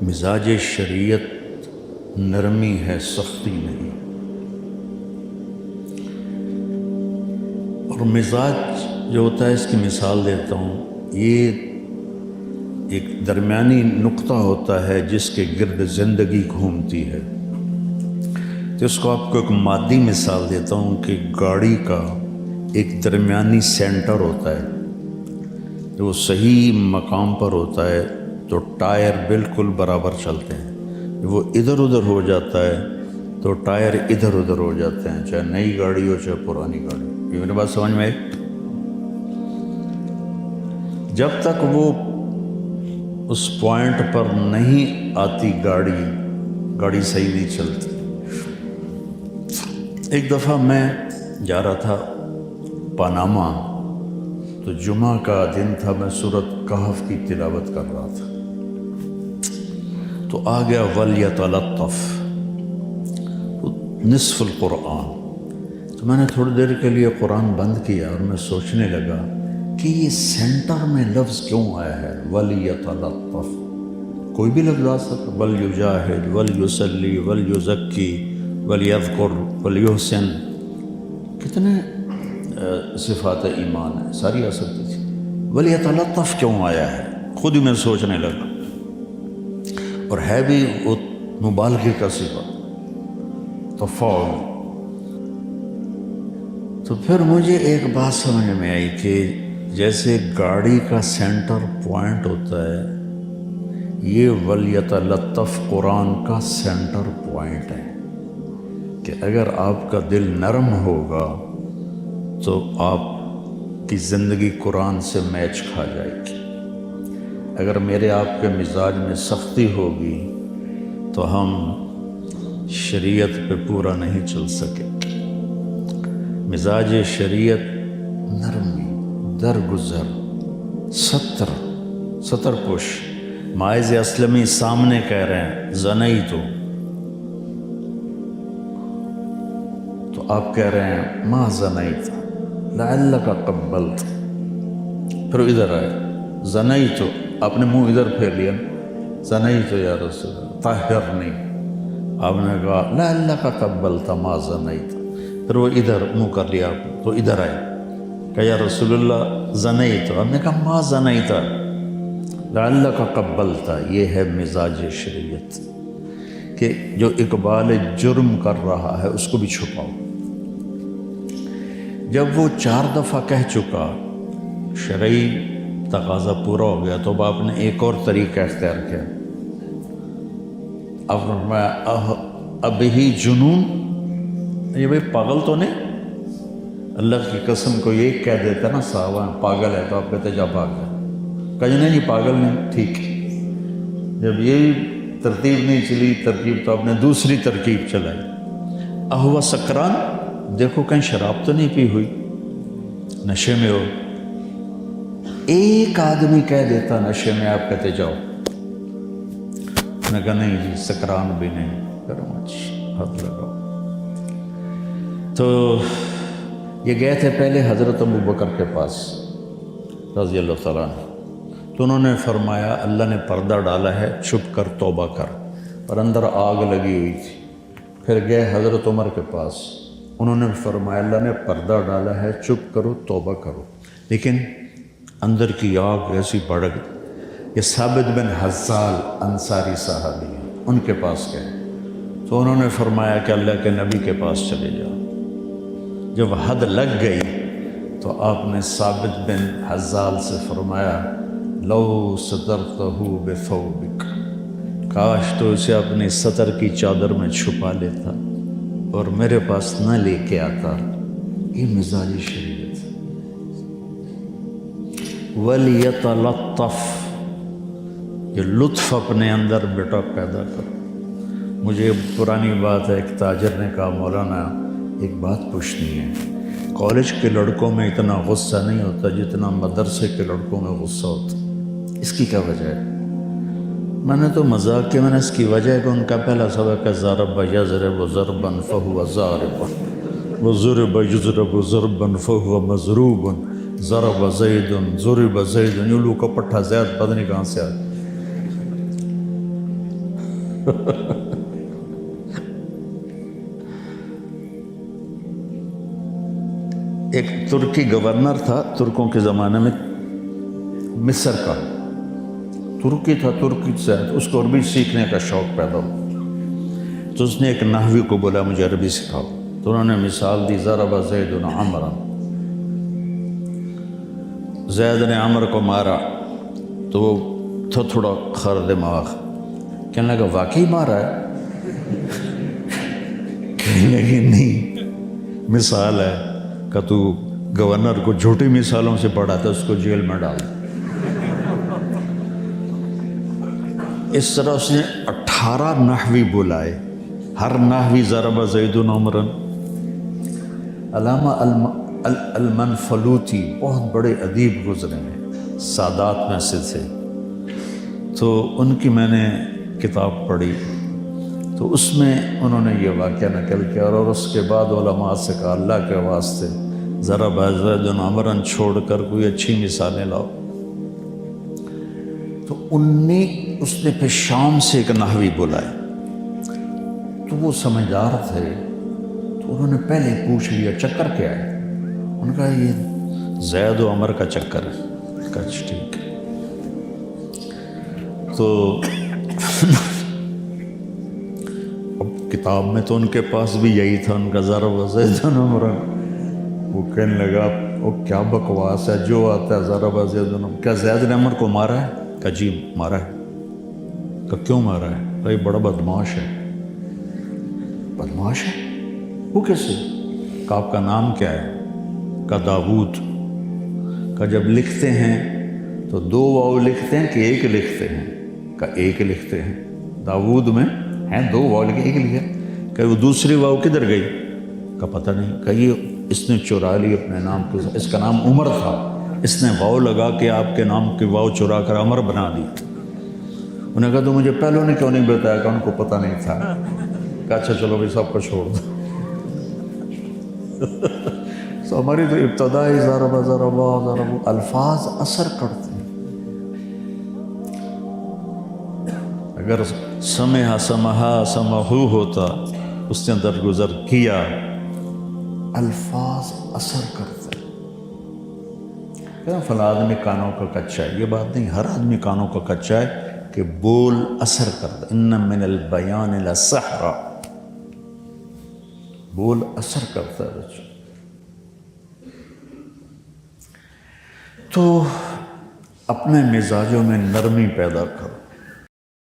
مزاج شریعت نرمی ہے، سختی نہیں۔ اور مزاج جو ہوتا ہے، اس کی مثال دیتا ہوں، یہ ایک درمیانی نقطہ ہوتا ہے جس کے گرد زندگی گھومتی ہے۔ تو اس کو آپ کو ایک مادی مثال دیتا ہوں کہ گاڑی کا ایک درمیانی سینٹر ہوتا ہے، جو صحیح مقام پر ہوتا ہے تو ٹائر بالکل برابر چلتے ہیں۔ وہ ادھر ادھر ہو جاتا ہے تو ٹائر ادھر ادھر ہو جاتے ہیں، چاہے نئی گاڑی ہو چاہے پرانی گاڑی ہو۔ یہ میری بات سمجھ میں آئی؟ جب تک وہ اس پوائنٹ پر نہیں آتی گاڑی صحیح نہیں چلتی۔ ایک دفعہ میں جا رہا تھا پاناما، تو جمعہ کا دن تھا، میں سورۃ کہف کی تلاوت کر رہا تھا، تو آ گیا وَلْيَتَلَطَّفْ نصف القرآن۔ تو میں نے تھوڑی دیر کے لیے قرآن بند کیا اور میں سوچنے لگا کہ یہ سینٹر میں لفظ کیوں آیا ہے وَلْيَتَلَطَّفْ؟ کوئی بھی لفظ آ سکتا، وَلْيُجَاهِدْ وَلْيُصَلِّ وَلْيُزَكِّ وَلْيَذْكُرْ وَلْيُحْسِنْ، کتنے صفات ایمان ہیں، ساری آ سکتی تھی۔ وَلْيَتَلَطَّفْ کیوں آیا ہے؟ خود ہی میں سوچنے لگا، اور ہے بھی وہ مبالغے کا صفت، تفاعل۔ تو پھر مجھے ایک بات سمجھ میں آئی کہ جیسے گاڑی کا سینٹر پوائنٹ ہوتا ہے، یہ وَلْيَتَلَطَّفْ قرآن کا سینٹر پوائنٹ ہے، کہ اگر آپ کا دل نرم ہوگا تو آپ کی زندگی قرآن سے میچ کھا جائے گی۔ اگر میرے آپ کے مزاج میں سختی ہوگی تو ہم شریعت پہ پورا نہیں چل سکے۔ مزاج شریعت نرمی، درگزر، ستر پوش۔ ماعز اسلمی سامنے کہہ رہے ہیں زنیت، تو آپ کہہ رہے ہیں ما زنیت لعلک قبلت، پھر ادھر آئے زنیت، آپ نے منہ ادھر پھیر لیا، زنیت یا رسول اللہ طہرنی، آپ نے کہا لعلک قبلت ما زنیت، پھر وہ ادھر منہ کر لیا آپ نے، تو ادھر آئے کہ یا رسول اللہ زنیت، آپ نے کہا ما زنیت لعلک قبلت۔ یہ ہے مزاج شریعت کہ جو اقبال جرم کر رہا ہے اس کو بھی چھپاؤ۔ جب وہ 4 دفعہ کہہ چکا، شرعی تقاضا پورا ہو گیا، تو آپ نے ایک اور طریقہ اختیار کیا۔ اب میں اب ہی جنون، یہ بھائی پاگل تو نہیں؟ اللہ کی قسم کو یہ کہہ دیتا نا صحابہ پاگل ہے، تو آپ کہتے جا بھاگ جا، کہیں نہیں پاگل نہیں، ٹھیک۔ جب یہ ترتیب نہیں چلی ترکیب، تو آپ نے دوسری ترکیب چلائی، اہو سکران، دیکھو کہیں شراب تو نہیں پی ہوئی، نشے میں ہو۔ ایک آدمی کہہ دیتا نشے میں، آپ کہتے جاؤ، میں کہا نہیں جی سکران بھی نہیں، کرو حد لگاؤ۔ تو یہ گئے تھے پہلے حضرت ابوبکر کے پاس رضی اللہ تعالیٰ عنہ، تو انہوں نے فرمایا اللہ نے پردہ ڈالا ہے، چھپ کر توبہ کر، اور اندر آگ لگی ہوئی تھی۔ پھر گئے حضرت عمر کے پاس، انہوں نے فرمایا اللہ نے پردہ ڈالا ہے، چپ کرو توبہ کرو، لیکن اندر کی آگ ایسی بڑھ گئی۔ یہ ثابت بن حزال انصاری صحابی ہیں، ان کے پاس گئے، تو انہوں نے فرمایا کہ اللہ کے نبی کے پاس چلے جاؤ۔ جب حد لگ گئی تو آپ نے ثابت بن حزال سے فرمایا لو سترتہ بثوبک، کاش تو اسے اپنی سطر کی چادر میں چھپا لیتا اور میرے پاس نہ لے کے آتا۔ یہ مزاج شریعت۔ وَلْيَتَلَطَّفْ، یہ لطف اپنے اندر بیٹا پیدا کرو۔ مجھے پرانی بات ہے، ایک تاجر نے کہا مولانا ایک بات پوچھنی ہے، کالج کے لڑکوں میں اتنا غصہ نہیں ہوتا جتنا مدرسے کے لڑکوں میں غصہ ہوتا، اس کی کیا وجہ ہے؟ میں نے تو مذاق کیا، میں نے اس کی وجہ ہے کہ ان کا پہلا سبق ہے ضرب یضرب ضربا فہو ضارب، وضرب یضرب ضربا فہو مضروب، ضرب زید ضرب زید، یوں لو کا پٹھا زید پتہ نہیں کہاں سے آیا۔ ایک ترکی گورنر تھا ترکوں کے زمانے میں، مصر کا، ترکی تھا، ترکی سے اس کو عربی سیکھنے کا شوق پیدا ہوا، تو اس نے ایک نحوی کو بولا مجھے عربی سکھاؤ، تو انہوں نے مثال دی ضرب زید عمرا، زید نے عمر کو مارا، تو وہ تھا تھوڑا خر دماغ، کہنے لگا واقعی مارا ہے؟ کہنے لگی نہیں، مثال ہے، کہ تو گورنر کو جھوٹی مثالوں سے پڑھاتا اس کو جیل میں ڈال۔ اس طرح اس نے 18 نحوی بلائے، ہر نحوی ضرب زید عمرا۔ علامہ المنفلوطی بہت بڑے ادیب گزرے ہیں، سادات میں سے تھے، تو ان کی میں نے کتاب پڑھی، تو اس میں انہوں نے یہ واقعہ نقل کیا، اور اس کے بعد علماء سے کہا اللہ کے واسطے ضرب زید عمرا چھوڑ کر کوئی اچھی مثالیں لاؤ۔ تو اس نے پھر شام سے ایک نحوی بلائے، تو وہ سمجھدار تھے، تو انہوں نے پہلے پوچھ لیا چکر کیا ہے؟ ان کا یہ زید و عمر کا چکر ہے، کہا ٹھیک ہے۔ تو اب کتاب میں تو ان کے پاس بھی یہی تھا، ان کا ضرب زید عمرا، وہ کہنے لگا وہ کیا بکواس ہے، جو آتا ہے ضرب زید عمرا، کیا زید نے عمر کو مارا ہے؟ کہ جی مارا ہے۔ کہ کیوں مارا ہے؟ کہ یہ بڑا بدماش ہے۔ بدماش ہے؟ وہ کیسے؟ کہ آپ کا نام کیا ہے؟ کہ داود۔ کہ جب لکھتے ہیں تو 2 واو لکھتے ہیں کہ 1 لکھتے ہیں؟ کہ 1 لکھتے ہیں۔ داود میں ہیں 2 واو لکھے، 1 لکھے۔ کہ وہ دوسری واو کدھر گئی؟ کہ پتہ نہیں۔ کہ یہ اس نے چرا لی اپنے نام کو، اس کا نام عمر تھا، اس نے واو لگا کے آپ کے نام کی واو چرا کر عمر بنا دی۔ انہوں نے کہا تو مجھے پہلوں نے کیوں نہیں بتایا؟ کہ ان کو پتہ نہیں تھا۔ کہ اچھا چلو بھائی سب کو چھوڑ دو۔ تو ہماری تو ابتدائی ضرب الفاظ اثر کرتے ہیں۔ اگر سمہو ہوتا، اس نے درگزر کیا، الفاظ اثر کرتے ہیں۔ فلاں آدمی کانوں کا کچا ہے، یہ بات نہیں، ہر آدمی کانوں کا کچا ہے کہ بول اثر کرتا ہے۔ ان من البیان لسحرا، بول اثر کرتا ہے بچوں۔ تو اپنے مزاجوں میں نرمی پیدا کرو۔